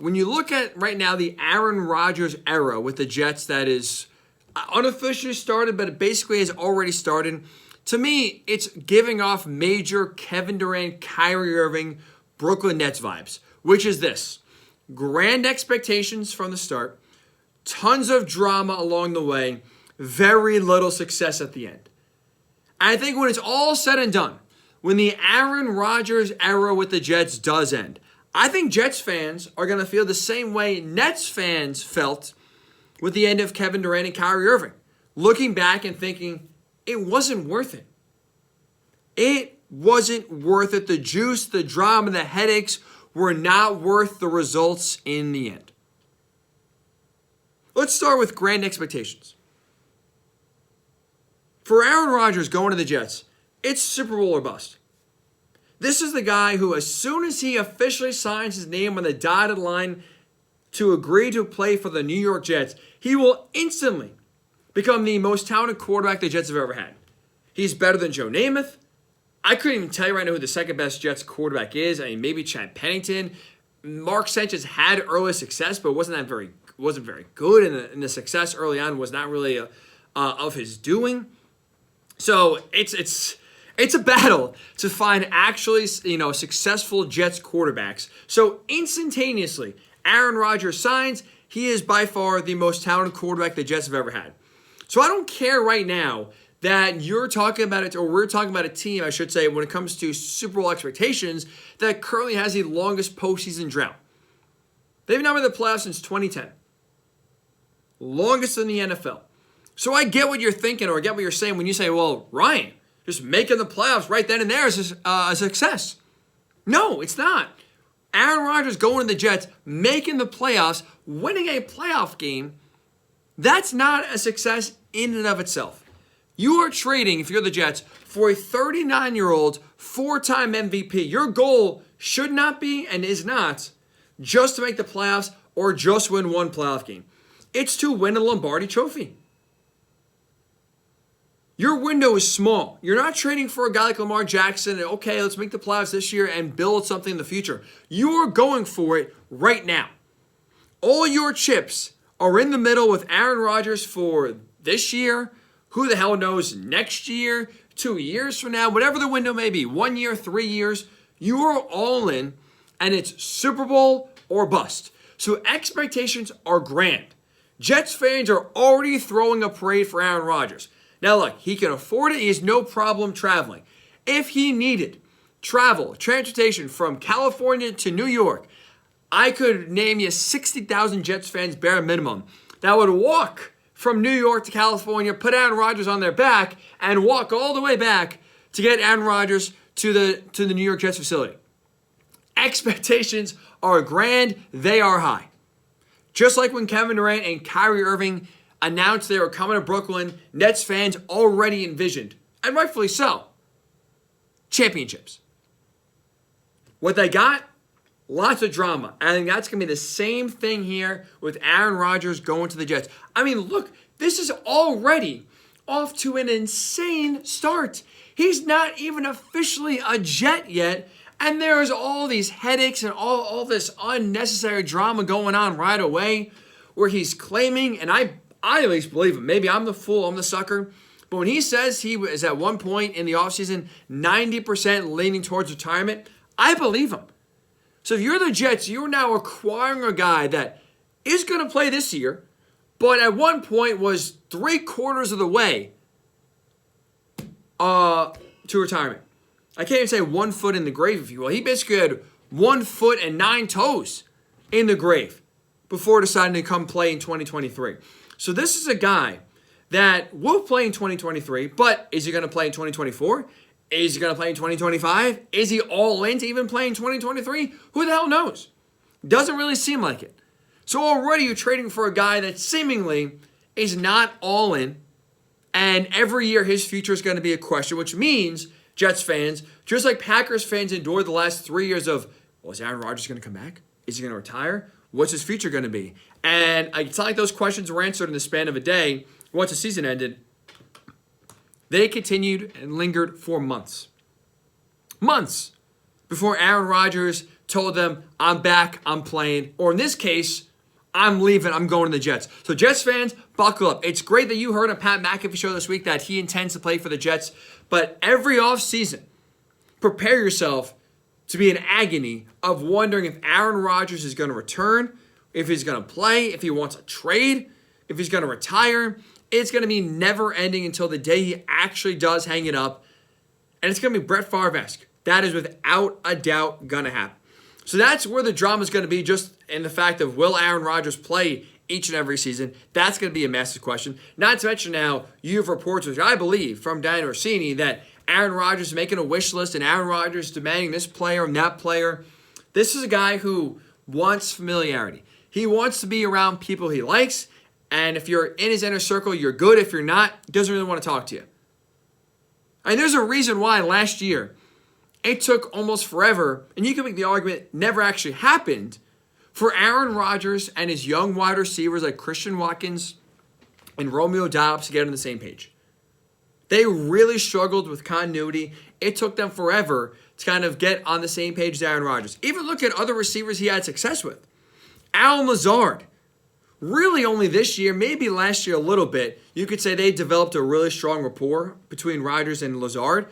when you look at right now the Aaron Rodgers era with the Jets that is unofficially started, but it basically has already started. To me, it's giving off major Kevin Durant, Kyrie Irving, Brooklyn Nets vibes, which is this. Grand expectations from the start, tons of drama along the way, very little success at the end. I think when it's all said and done, when the Aaron Rodgers era with the Jets does end, I think Jets fans are going to feel the same way Nets fans felt with the end of Kevin Durant and Kyrie Irving. Looking back and thinking, it wasn't worth it. It wasn't worth it. The juice, the drama, the headaches were not worth the results in the end. Let's start with grand expectations. For Aaron Rodgers going to the Jets, it's Super Bowl or bust. This is the guy who, as soon as he officially signs his name on the dotted line to agree to play for the New York Jets, he will instantly become the most talented quarterback the Jets have ever had. He's better than Joe Namath. I couldn't even tell you right now who the second best Jets quarterback is. I mean, maybe Chad Pennington. Mark Sanchez had early success, but wasn't very good, and the success early on was not really of his doing. So it's a battle to find actually successful Jets quarterbacks. So instantaneously, Aaron Rodgers signs. He is by far the most talented quarterback the Jets have ever had. So I don't care right now that you're talking about it, or we're talking about a team, I should say, when it comes to Super Bowl expectations, that currently has the longest postseason drought. They've not been in the playoffs since 2010. Longest in the NFL. So I get what you're thinking, or I get what you're saying when you say, well, Ryan, just making the playoffs right then and there is a success. No, it's not. Aaron Rodgers going to the Jets, making the playoffs, winning a playoff game, that's not a success in and of itself. You are trading, if you're the Jets, for a 39-year-old, four-time MVP. Your goal should not be and is not just to make the playoffs or just win one playoff game. It's to win a Lombardi trophy. Your window is small. You're not trading for a guy like Lamar Jackson and, okay, let's make the playoffs this year and build something in the future. You are going for it right now. All your chips are in the middle with Aaron Rodgers for this year. Who the hell knows next year, 2 years from now, whatever the window may be, 1 year, 3 years. You are all in, and it's Super Bowl or bust. So expectations are grand. Jets fans are already throwing a parade for Aaron Rodgers. Now look, he can afford it. He has no problem traveling. If he needed transportation from California to New York, I could name you 60,000 Jets fans bare minimum that would walk from New York to California, put Aaron Rodgers on their back, and walk all the way back to get Aaron Rodgers to the New York Jets facility. Expectations are grand. They are high. Just like when Kevin Durant and Kyrie Irving announced they were coming to Brooklyn, Nets fans already envisioned, and rightfully so, championships. What they got? Lots of drama. I think that's going to be the same thing here with Aaron Rodgers going to the Jets. I mean, look, this is already off to an insane start. He's not even officially a Jet yet, and there's all these headaches and all this unnecessary drama going on right away where he's claiming, and I at least believe him. Maybe I'm the fool, I'm the sucker. But when he says he was at one point in the offseason 90% leaning towards retirement, I believe him. So if you're the Jets, you're now acquiring a guy that is going to play this year, but at one point was 3/4 of the way to retirement. I can't even say 1 foot in the grave, if you will. He basically had 1 foot and 9 toes in the grave before deciding to come play in 2023. So this is a guy that will play in 2023, but is he going to play in 2024? Is he going to play in 2025? Is he all in to even play in 2023? Who the hell knows? Doesn't really seem like it. So already you're trading for a guy that seemingly is not all in, and every year his future is going to be a question, which means Jets fans, just like Packers fans endured the last 3 years of, well, is Aaron Rodgers going to come back? Is he going to retire? What's his future going to be? And it's not like those questions were answered in the span of a day once the season ended. They continued and lingered for months. Months before Aaron Rodgers told them, I'm back, I'm playing. Or in this case, I'm leaving, I'm going to the Jets. So Jets fans, buckle up. It's great that you heard on Pat McAfee show this week that he intends to play for the Jets. But every offseason, prepare yourself to be in agony of wondering if Aaron Rodgers is going to return, if he's going to play, if he wants a trade, if he's going to retire. It's going to be never ending until the day he actually does hang it up. And it's going to be Brett Favre-esque. That is without a doubt going to happen. So that's where the drama is going to be, just in the fact of will Aaron Rodgers play each and every season. That's going to be a massive question. Not to mention now, you have reports, which I believe, from Dan Orsini, that Aaron Rodgers is making a wish list and Aaron Rodgers is demanding this player and that player. This is a guy who wants familiarity. He wants to be around people he likes, and if you're in his inner circle, you're good. If you're not, he doesn't really want to talk to you. And there's a reason why last year it took almost forever, and you can make the argument never actually happened, for Aaron Rodgers and his young wide receivers like Christian Watkins and Romeo Doubs to get on the same page. They really struggled with continuity. It took them forever to kind of get on the same page as Aaron Rodgers. Even look at other receivers he had success with. Allen Lazard. Really only this year, maybe last year a little bit, you could say they developed a really strong rapport between Rodgers and Lazard.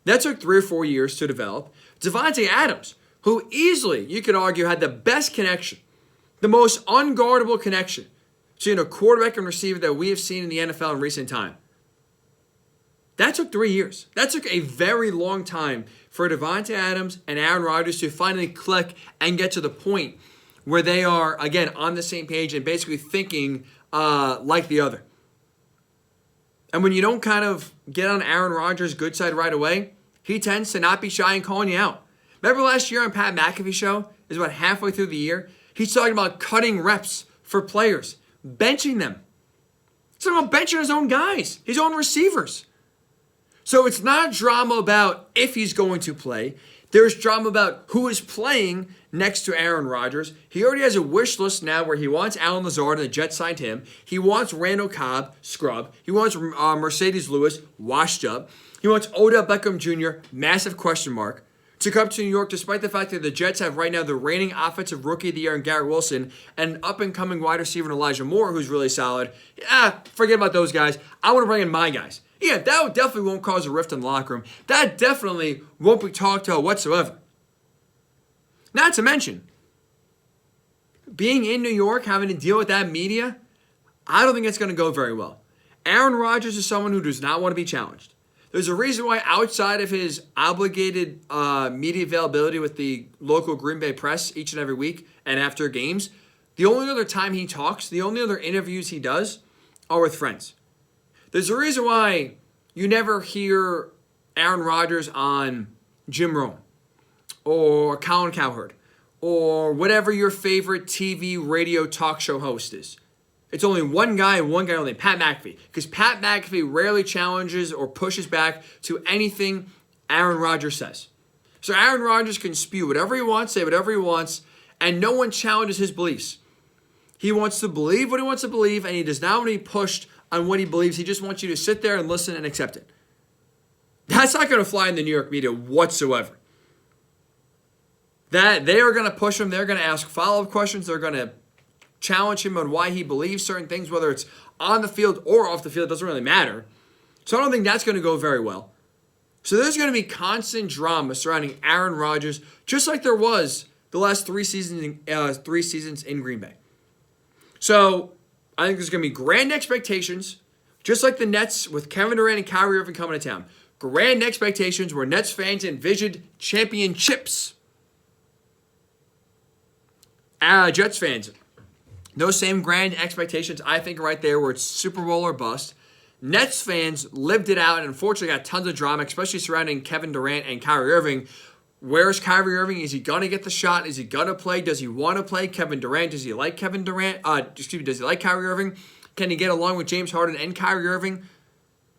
That took 3 or 4 years to develop. Devontae Adams, who easily, you could argue, had the best connection, the most unguardable connection between a quarterback and receiver that we have seen in the NFL in recent time. That took 3 years. That took a very long time for Devontae Adams and Aaron Rodgers to finally click and get to the point where they are, again, on the same page and basically thinking like the other. And when you don't kind of get on Aaron Rodgers' good side right away, he tends to not be shy in calling you out. Remember last year on Pat McAfee show, is about halfway through the year, he's talking about cutting reps for players, benching them. He's talking about benching his own guys, his own receivers. So it's not drama about if he's going to play. There's drama about who is playing next to Aaron Rodgers. He already has a wish list now where he wants Allen Lazard, and the Jets signed him. He wants Randall Cobb, scrub. He wants Mercedes Lewis, washed up. He wants Odell Beckham Jr., massive question mark, to come to New York, despite the fact that the Jets have right now the reigning offensive rookie of the year in Garrett Wilson and up-and-coming wide receiver in Elijah Moore, who's really solid. Forget about those guys. I want to bring in my guys. Yeah, that definitely won't cause a rift in the locker room. That definitely won't be talked about whatsoever. Not to mention, being in New York, having to deal with that media, I don't think it's going to go very well. Aaron Rodgers is someone who does not want to be challenged. There's a reason why outside of his obligated media availability with the local Green Bay press each and every week and after games, the only other time he talks, the only other interviews he does are with friends. There's a reason why you never hear Aaron Rodgers on Jim Rome or Colin Cowherd or whatever your favorite TV, radio, talk show host is. It's only one guy and one guy only, Pat McAfee. Because Pat McAfee rarely challenges or pushes back to anything Aaron Rodgers says. So Aaron Rodgers can spew whatever he wants, say whatever he wants, and no one challenges his beliefs. He wants to believe what he wants to believe, and he does not want to be pushed on what he believes. He just wants you to sit there and listen and accept it. That's not going to fly in the New York media whatsoever. That they are going to push him. They're going to ask follow-up questions. They're going to challenge him on why he believes certain things, whether it's on the field or off the field. It doesn't really matter. So I don't think that's going to go very well. So there's going to be constant drama surrounding Aaron Rodgers, just like there was the last 3 seasons in Green Bay. So I think there's going to be grand expectations, just like the Nets with Kevin Durant and Kyrie Irving coming to town. Grand expectations where Nets fans envisioned championships. Jets fans, those same grand expectations, I think, right there where it's Super Bowl or bust. Nets fans lived it out and unfortunately got tons of drama, especially surrounding Kevin Durant and Kyrie Irving. Where's Kyrie Irving? Is he going to get the shot? Is he going to play? Does he want to play? Kevin Durant, does he like Kevin Durant? Does he like Kyrie Irving? Can he get along with James Harden and Kyrie Irving?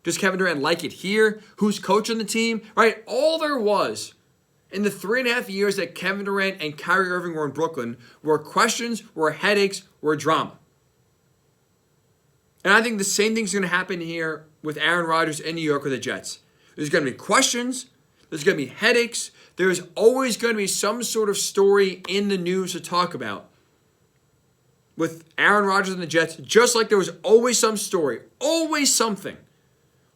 Does Kevin Durant like it here? Who's coaching the team? Right? All there was in the 3.5 years that Kevin Durant and Kyrie Irving were in Brooklyn were questions, were headaches, were drama. And I think the same thing's going to happen here with Aaron Rodgers in New York with the Jets. There's going to be questions. There's going to be headaches. There's always going to be some sort of story in the news to talk about with Aaron Rodgers and the Jets, just like there was always some story, always something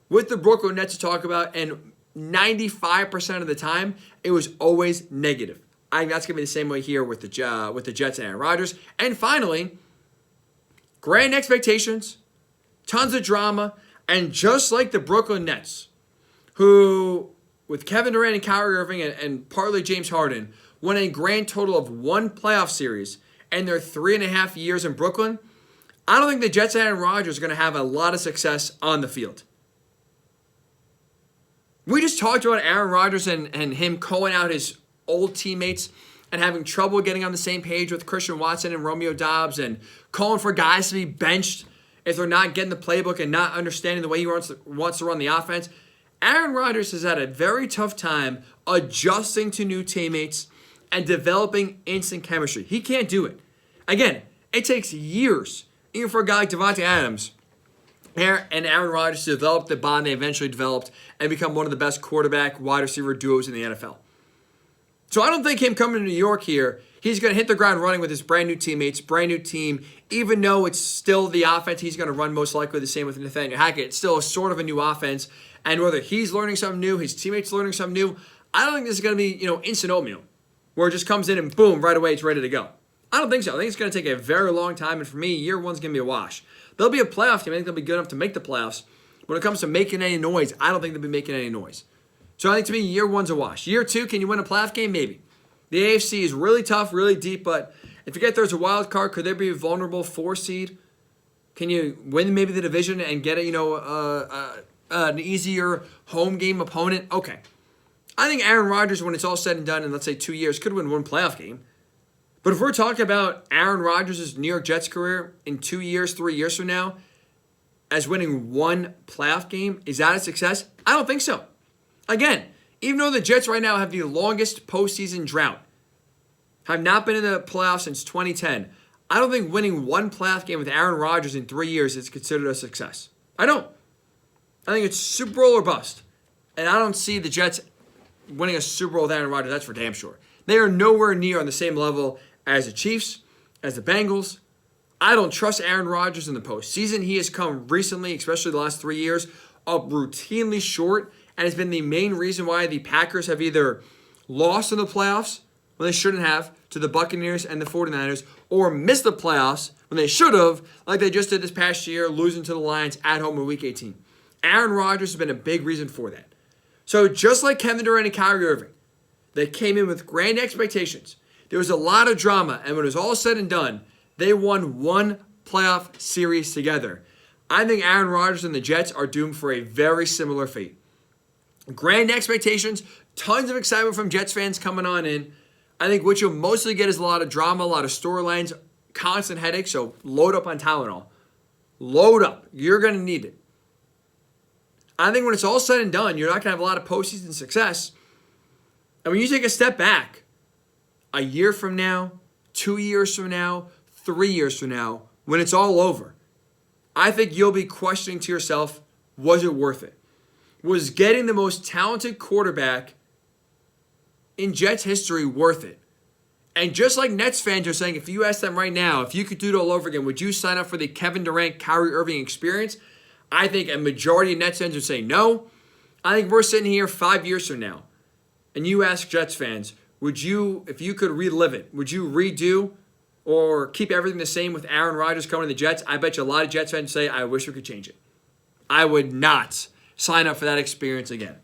with the Brooklyn Nets to talk about, and 95% of the time, it was always negative. I think that's going to be the same way here with the Jets and Aaron Rodgers. And finally, grand expectations, tons of drama, and just like the Brooklyn Nets, who, with Kevin Durant and Kyrie Irving and partly James Harden, won a grand total of 1 playoff series in their 3.5 years in Brooklyn, I don't think the Jets and Aaron Rodgers are going to have a lot of success on the field. We just talked about Aaron Rodgers and him calling out his old teammates and having trouble getting on the same page with Christian Watson and Romeo Doubs and calling for guys to be benched if they're not getting the playbook and not understanding the way he wants to run the offense. Aaron Rodgers has had a very tough time adjusting to new teammates and developing instant chemistry. He can't do it. Again, it takes years, even for a guy like Devontae Adams and Aaron Rodgers, to develop the bond they eventually developed and become one of the best quarterback wide receiver duos in the NFL. So I don't think him coming to New York here, he's going to hit the ground running with his brand new teammates, brand new team, even though it's still the offense he's going to run most likely the same with Nathaniel Hackett. It's still a sort of a new offense, and whether he's learning something new, his teammates learning something new, I don't think this is going to be, instant oatmeal, where it just comes in and boom, right away it's ready to go. I don't think so. I think it's going to take a very long time, and for me, year one's going to be a wash. They'll be a playoff team. I think they'll be good enough to make the playoffs. When it comes to making any noise, I don't think they'll be making any noise. So I think to me, year one's a wash. Year two, can you win a playoff game? Maybe. The AFC is really tough, really deep, but if you get there as a wild card, could there be a vulnerable 4 seed? Can you win maybe the division and get an easier home game opponent? Okay. I think Aaron Rodgers, when it's all said and done in, let's say, 2 years, could win 1 playoff game. But if we're talking about Aaron Rodgers' New York Jets career in 2 years, 3 years from now, as winning 1 playoff game, is that a success? I don't think so. Again, even though the Jets right now have the longest postseason drought, have not been in the playoffs since 2010, I don't think winning 1 playoff game with Aaron Rodgers in 3 years is considered a success. I don't. I think it's Super Bowl or bust. And I don't see the Jets winning a Super Bowl with Aaron Rodgers. That's for damn sure. They are nowhere near on the same level as the Chiefs, as the Bengals. I don't trust Aaron Rodgers in the postseason. He has come recently, especially the last 3 years, up routinely short, and has been the main reason why the Packers have either lost in the playoffs when they shouldn't have to the Buccaneers and the 49ers, or missed the playoffs when they should have, like they just did this past year, losing to the Lions at home in Week 18. Aaron Rodgers has been a big reason for that. So just like Kevin Durant and Kyrie Irving, they came in with grand expectations. There was a lot of drama, and when it was all said and done, they won 1 playoff series together. I think Aaron Rodgers and the Jets are doomed for a very similar fate. Grand expectations, tons of excitement from Jets fans coming on in. I think what you'll mostly get is a lot of drama, a lot of storylines, constant headaches, so load up on Tylenol. Load up. You're going to need it. I think when it's all said and done, you're not going to have a lot of postseason success. And when you take a step back, a year from now, 2 years from now, 3 years from now, when it's all over, I think you'll be questioning to yourself, was it worth it? Was getting the most talented quarterback in Jets history worth it? And just like Nets fans are saying, if you ask them right now, if you could do it all over again, would you sign up for the Kevin Durant, Kyrie Irving experience? I think a majority of Nets fans would say no. I think we're sitting here 5 years from now, and you ask Jets fans, would you, if you could relive it, would you redo or keep everything the same with Aaron Rodgers coming to the Jets? I bet you a lot of Jets fans say, I wish we could change it. I would not sign up for that experience again.